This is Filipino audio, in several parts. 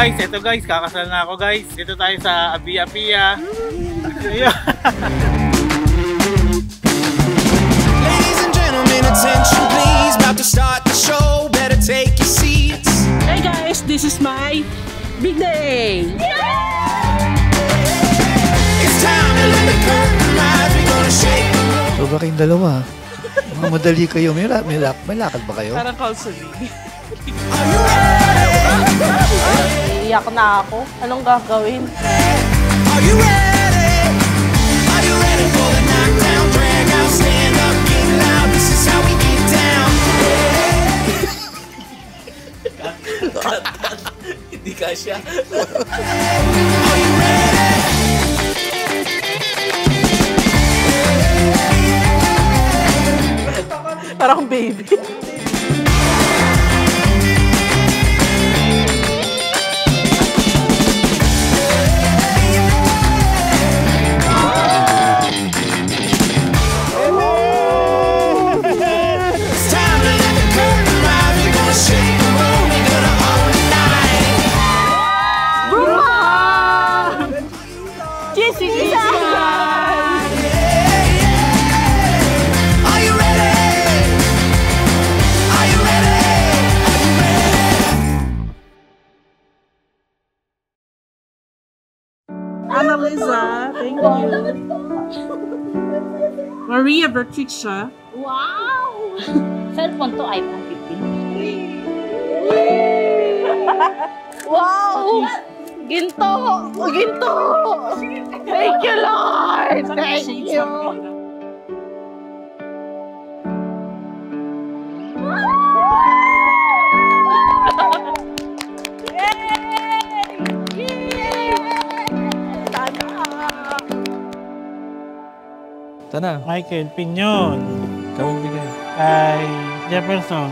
guys, eto guys, kakasal na ako guys. Dito tayo sa Apia-Apia. Ladies and gentlemen, attention please. About to start the show, better take your seats. Hey guys, this is my big day! It's time to let the curtain rise. We're gonna shake the room. So ba kayong dalawa? Mga madali kayo. May lakad ba kayo? Parang counseling. Are you ready? Iyak na ako. Anong gagawin? Are you ready? Are you ready for the knockdown, drag out, stand up, get loud? This is how we get down. Hindi ka siya. Are you ready? Parang baby. Annalisa, thank you. Maria Bertricia. Wow! Cellphone to iPhone 15. Wow! Ginto! Ginto! Thank you, Lord! Thank you! Tana. Michael Pinyon. Kawang bigay. Kay Jefferson.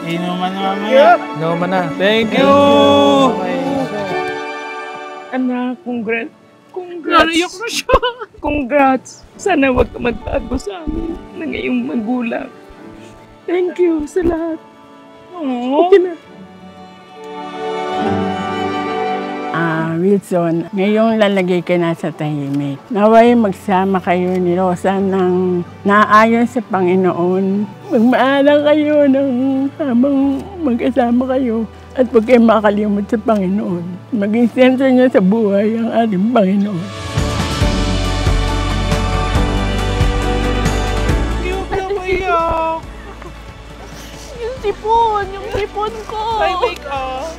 Inuman na mamaya. Inuman na. Thank you! Anak, congrats. Nariyak na siya. Congrats. Sana wag ka magbago sa amin na ngayong magulang. Thank you sa lahat. Okay na. Wilson, ngayong lalagay ka na sa tahimik. Naway magsama kayo ni Rosa ng naayon sa Panginoon. Magmaalang kayo habang mag-asama kayo. At huwag kayo makalimot sa Panginoon. Maging sentro niya sa buhay ang ating Panginoon. Yung sipon ko. May make up.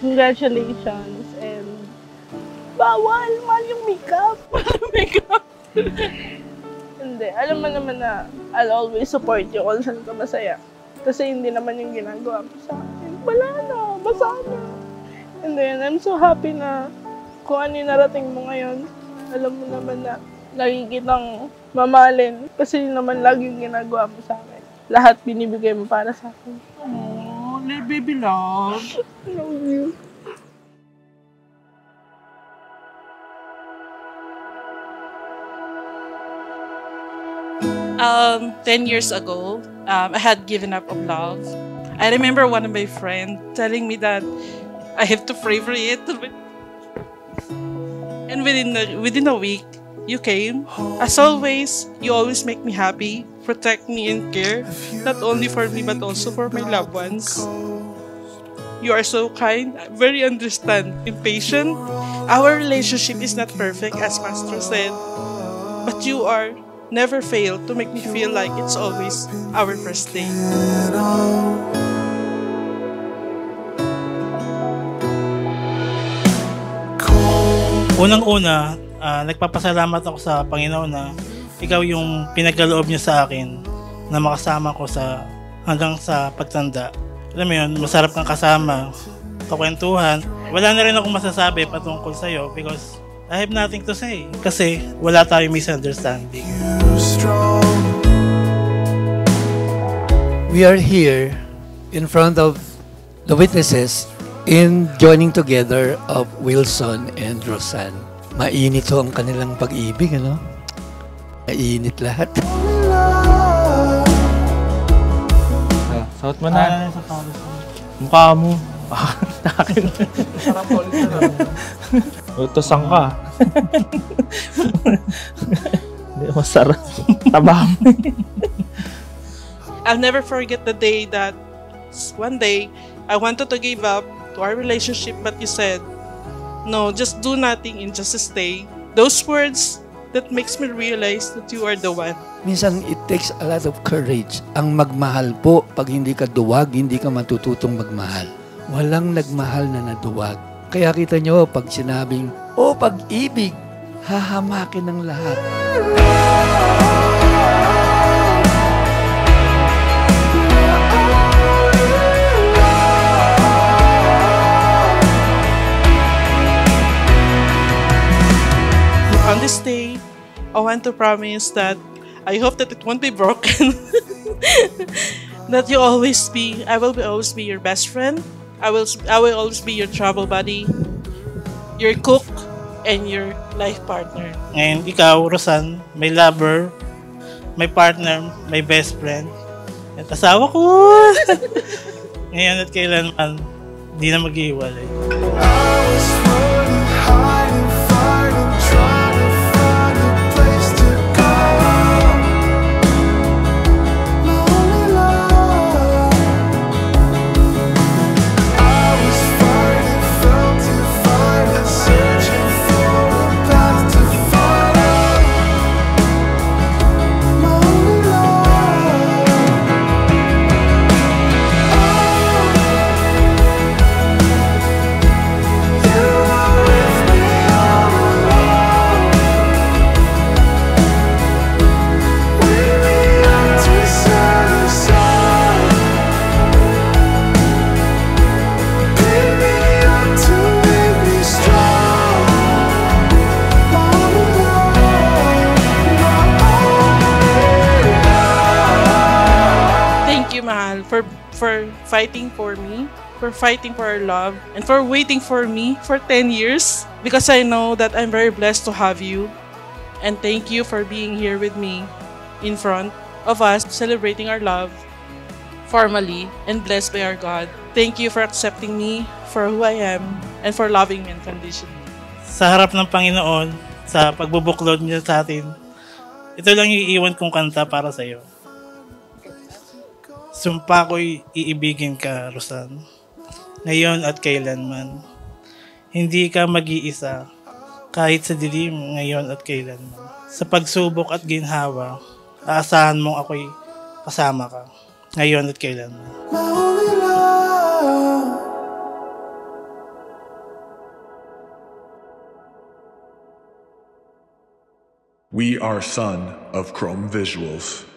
Congratulations and bawal man yung makeup. Makeup. Hindi, alam mo naman na I'll always support you kung saan ka masaya. Kasi hindi naman yung ginagawa mo sa akin. Wala na, basa na. And then, I'm so happy na kung ano yung narating mo ngayon. Alam mo naman na lagi kitang mamahalin. Kasi yun naman lagi yung ginagawa mo sa akin. Lahat binibigay mo para sa akin. Oh, baby love. I love you. Um, 10 years ago, I had given up of love. I remember one of my friends telling me that I have to pray for it. And within a week, you came. As always, you always make me happy, protect me and care, not only for me but also for my loved ones. You are so kind, very understanding, and patient. Our relationship is not perfect, as Pastor said, but you are never fail to make me feel like it's always our first day. Unang-una, nagpapasalamat ako sa Panginoon na ikaw yung pinagkaloob niya sa akin na makasama ko hanggang sa pagtanda. Alam mo yun, masarap kang kasama, kakwentuhan. Wala na rin akong masasabi patungkol sa'yo because I have nothing to say. Kasi wala tayong misunderstanding. We are here in front of the witnesses in joining together of Wilson and Rosanne. Mainit ho ang kanilang pag-ibig, ano? Mainit lahat. Suot mo na. Sa Paris. Mukha mo. Takin. Parang polis na lang. Utosan ka. Hindi masarap. Taba mo. I'll never forget the day that one day I wanted to give up to our relationship, but you said, no, just do nothing and just stay. Those words that makes me realize that you are the one. Minsan, it takes a lot of courage. Ang magmahal po, pag hindi ka duwag, hindi ka matututong magmahal. Walang nagmahal na naduwag. Kaya kita nyo, pag sinabing, pag-ibig, hahamakin ng lahat. On this day, I want to promise that I hope that it won't be broken. That I will always be your best friend. I will always be your travel buddy, your cook, and your life partner. Ngayon, ikaw, Rosan, may lover, may partner, may best friend, at asawa ko. Ngayon at kailanman, di na mag-iwalay. For fighting for me, for fighting for our love, and for waiting for me for 10 years, because I know that I'm very blessed to have you. And thank you for being here with me in front of us, celebrating our love formally and blessed by our God. Thank you for accepting me for who I am and for loving me unconditionally. Sa harap ng Panginoon, sa pagbubuklod niya sa atin, ito lang yung iiwan kong kanta para sa iyo. Sumpa ko'y iibigin ka, Rosan, ngayon at kailanman. Hindi ka mag-iisa, kahit sa dilim ngayon at kailanman. Sa pagsubok at ginhawa, aasahan mong ako'y kasama ka, ngayon at kailanman. We are Son of Chrome Visuals.